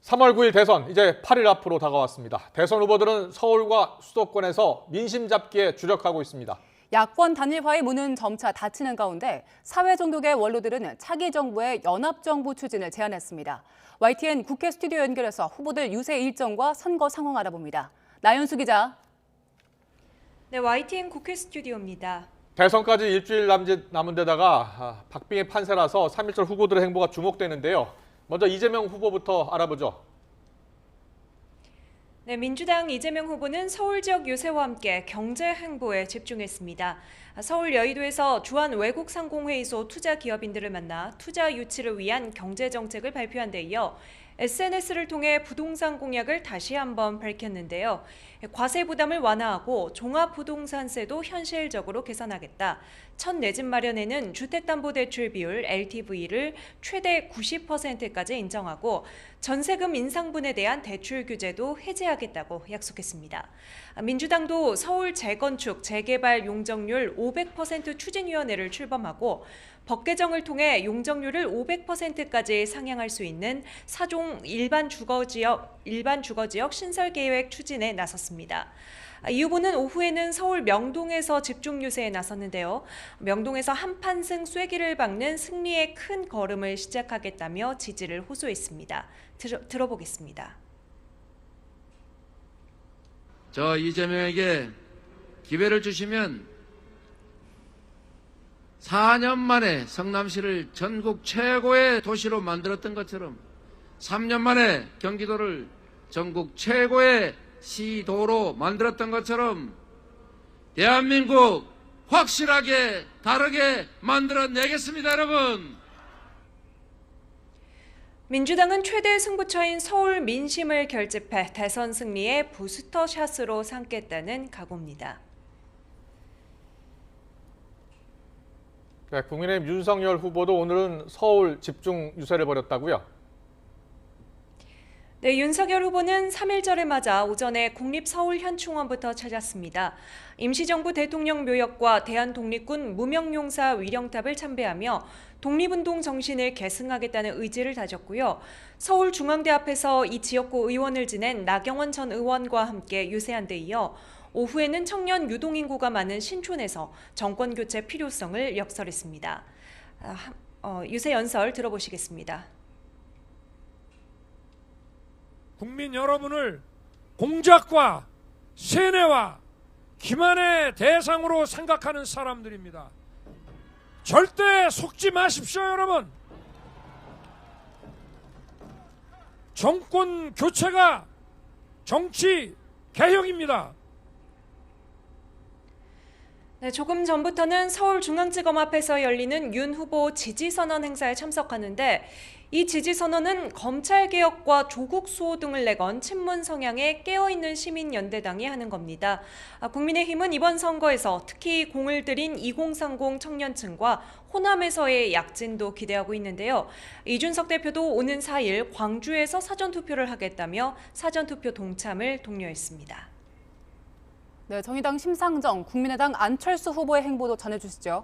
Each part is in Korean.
3월 9일 대선 이제 8일 앞으로 다가왔습니다. 대선 후보들은 서울과 수도권에서 민심 잡기에 주력하고 있습니다. 야권 단일화의 문은 점차 닫히는 가운데 사회정독의 원로들은 차기 정부의 연합정부 추진을 제안했습니다. YTN 국회 스튜디오 연결해서 후보들 유세 일정과 선거 상황 알아봅니다. 나연수 기자. 네, YTN 국회 스튜디오입니다. 대선까지 일주일 남은 데다가 박빙의 판세라서 3.1절 후보들의 행보가 주목되는데요. 먼저 이재명 후보부터 알아보죠. 네, 민주당 이재명 후보는 서울 지역 유세와 함께 경제 행보에 집중했습니다. 서울 여의도에서 주한 외국상공회의소 투자 기업인들을 만나 투자 유치를 위한 경제 정책을 발표한 데 이어 SNS를 통해 부동산 공약을 다시 한번 밝혔는데요. 과세 부담을 완화하고 종합부동산세도 현실적으로 개선하겠다. 첫 내 집 마련에는 주택담보대출 비율 LTV를 최대 90%까지 인정하고 전세금 인상분에 대한 대출 규제도 해제하겠다고 약속했습니다. 민주당도 서울 재건축, 재개발 용적률 500% 추진위원회를 출범하고 법 개정을 통해 용적률을 500%까지 상향할 수 있는 4종 일반 주거지역 신설 계획 추진에 나섰습니다. 이 후보는 오후에는 서울 명동에서 집중 유세에 나섰는데요. 명동에서 한판승 쐐기를 박는 승리의 큰 걸음을 시작하겠다며 지지를 호소했습니다. 들어보겠습니다. 저 이재명에게 기회를 주시면 4년 만에 성남시를 전국 최고의 도시로 만들었던 것처럼 3년 만에 경기도를 전국 최고의 시도로 만들었던 것처럼 대한민국 확실하게 다르게 만들어내겠습니다, 여러분. 민주당은 최대 승부처인 서울 민심을 결집해 대선 승리의 부스터샷으로 삼겠다는 각오입니다. 네, 국민의힘 윤석열 후보도 오늘은 서울 집중 유세를 벌였다고요? 네, 윤석열 후보는 3.1절을 맞아 오전에 국립서울현충원부터 찾았습니다. 임시정부 대통령 묘역과 대한독립군 무명용사 위령탑을 참배하며 독립운동 정신을 계승하겠다는 의지를 다졌고요. 서울중앙대 앞에서 이 지역구 의원을 지낸 나경원 전 의원과 함께 유세한 데 이어 오후에는 청년 유동인구가 많은 신촌에서 정권교체 필요성을 역설했습니다. 유세 연설 들어보시겠습니다. 국민 여러분을 공작과 세뇌와 기만의 대상으로 생각하는 사람들입니다. 절대 속지 마십시오, 여러분. 정권 교체가 정치 개혁입니다. 네, 조금 전부터는 서울중앙지검 앞에서 열리는 윤 후보 지지선언 행사에 참석하는데 이 지지선언은 검찰개혁과 조국 수호 등을 내건 친문 성향에 깨어있는 시민연대당이 하는 겁니다. 국민의힘은 이번 선거에서 특히 공을 들인 2030 청년층과 호남에서의 약진도 기대하고 있는데요. 이준석 대표도 오는 4일 광주에서 사전투표를 하겠다며 사전투표 동참을 독려했습니다. 네, 정의당 심상정, 국민의당 안철수 후보의 행보도 전해주시죠.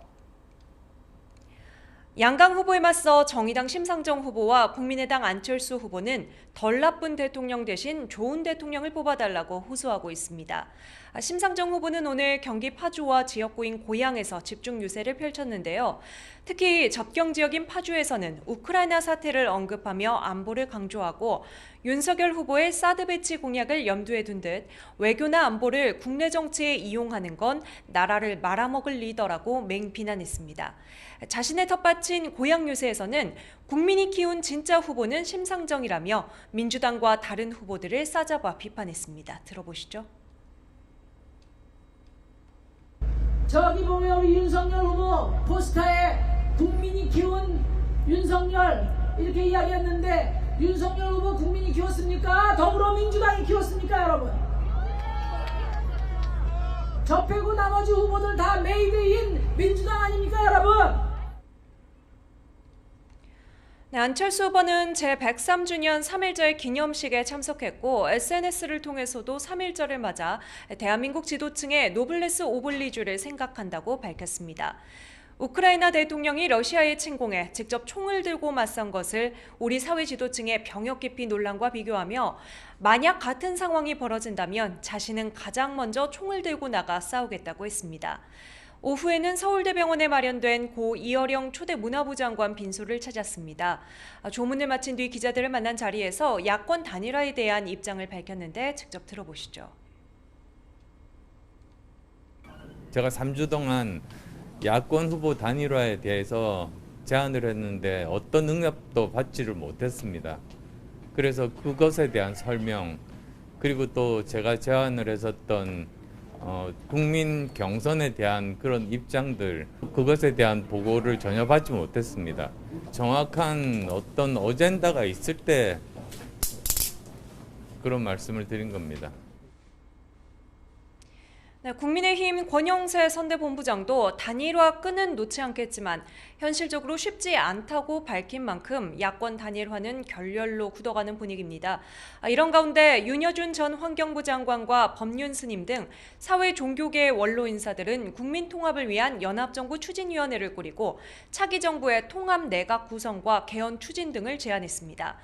양강 후보에 맞서 정의당 심상정 후보와 국민의당 안철수 후보는 덜 나쁜 대통령 대신 좋은 대통령을 뽑아달라고 호소하고 있습니다. 심상정 후보는 오늘 경기 파주와 지역구인 고양에서 집중 유세를 펼쳤는데요. 특히 접경 지역인 파주에서는 우크라이나 사태를 언급하며 안보를 강조하고 윤석열 후보의 사드 배치 공약을 염두에 둔 듯 외교나 안보를 국내 정치에 이용하는 건 나라를 말아먹을 리더라고 맹비난했습니다. 자신의 텃밭인 고양 유세에서는 국민이 키운 진짜 후보는 심상정이라며 민주당과 다른 후보들을 싸잡아 비판했습니다. 들어보시죠. 저기 보면 우리 윤석열 후보 포스터에 국민이 키운 윤석열 이렇게 이야기했는데 윤석열 후보 국민이 키웠습니까? 더불어민주당이 키웠습니까, 여러분? 저 빼고 나머지 후보들 다 메이드인 민주당 아닙니까, 여러분? 네, 안철수 후보는 제103주년 3.1절 기념식에 참석했고 SNS를 통해서도 3.1절을 맞아 대한민국 지도층의 노블레스 오블리주를 생각한다고 밝혔습니다. 우크라이나 대통령이 러시아의 침공에 직접 총을 들고 맞선 것을 우리 사회 지도층의 병역 기피 논란과 비교하며 만약 같은 상황이 벌어진다면 자신은 가장 먼저 총을 들고 나가 싸우겠다고 했습니다. 오후에는 서울대병원에 마련된 고 이어령 초대 문화부 장관 빈소를 찾았습니다. 조문을 마친 뒤 기자들을 만난 자리에서 야권 단일화에 대한 입장을 밝혔는데 직접 들어보시죠. 제가 3주 동안 야권 후보 단일화에 대해서 제안을 했는데 어떤 응답도 받지를 못했습니다. 그래서 그것에 대한 설명, 그리고 또 제가 제안을 했었던 국민 경선에 대한 그런 입장들, 그것에 대한 보고를 전혀 받지 못했습니다. 정확한 어떤 어젠다가 있을 때 그런 말씀을 드린 겁니다. 네, 국민의힘 권영세 선대본부장도 단일화 끈은 놓지 않겠지만 현실적으로 쉽지 않다고 밝힌 만큼 야권 단일화는 결렬로 굳어가는 분위기입니다. 이런 가운데 윤여준 전 환경부 장관과 법륜 스님 등 사회 종교계 원로 인사들은 국민 통합을 위한 연합정부 추진위원회를 꾸리고 차기 정부의 통합 내각 구성과 개헌 추진 등을 제안했습니다.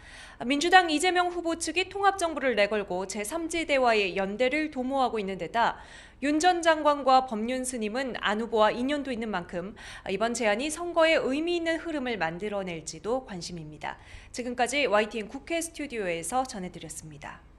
민주당 이재명 후보 측이 통합정부를 내걸고 제3지 대화의 연대를 도모하고 있는 데다 윤 전 장관과 법륜 스님은 안 후보와 인연도 있는 만큼 이번 제안이 선거에 의미 있는 흐름을 만들어낼지도 관심입니다. 지금까지 YTN 국회 스튜디오에서 전해드렸습니다.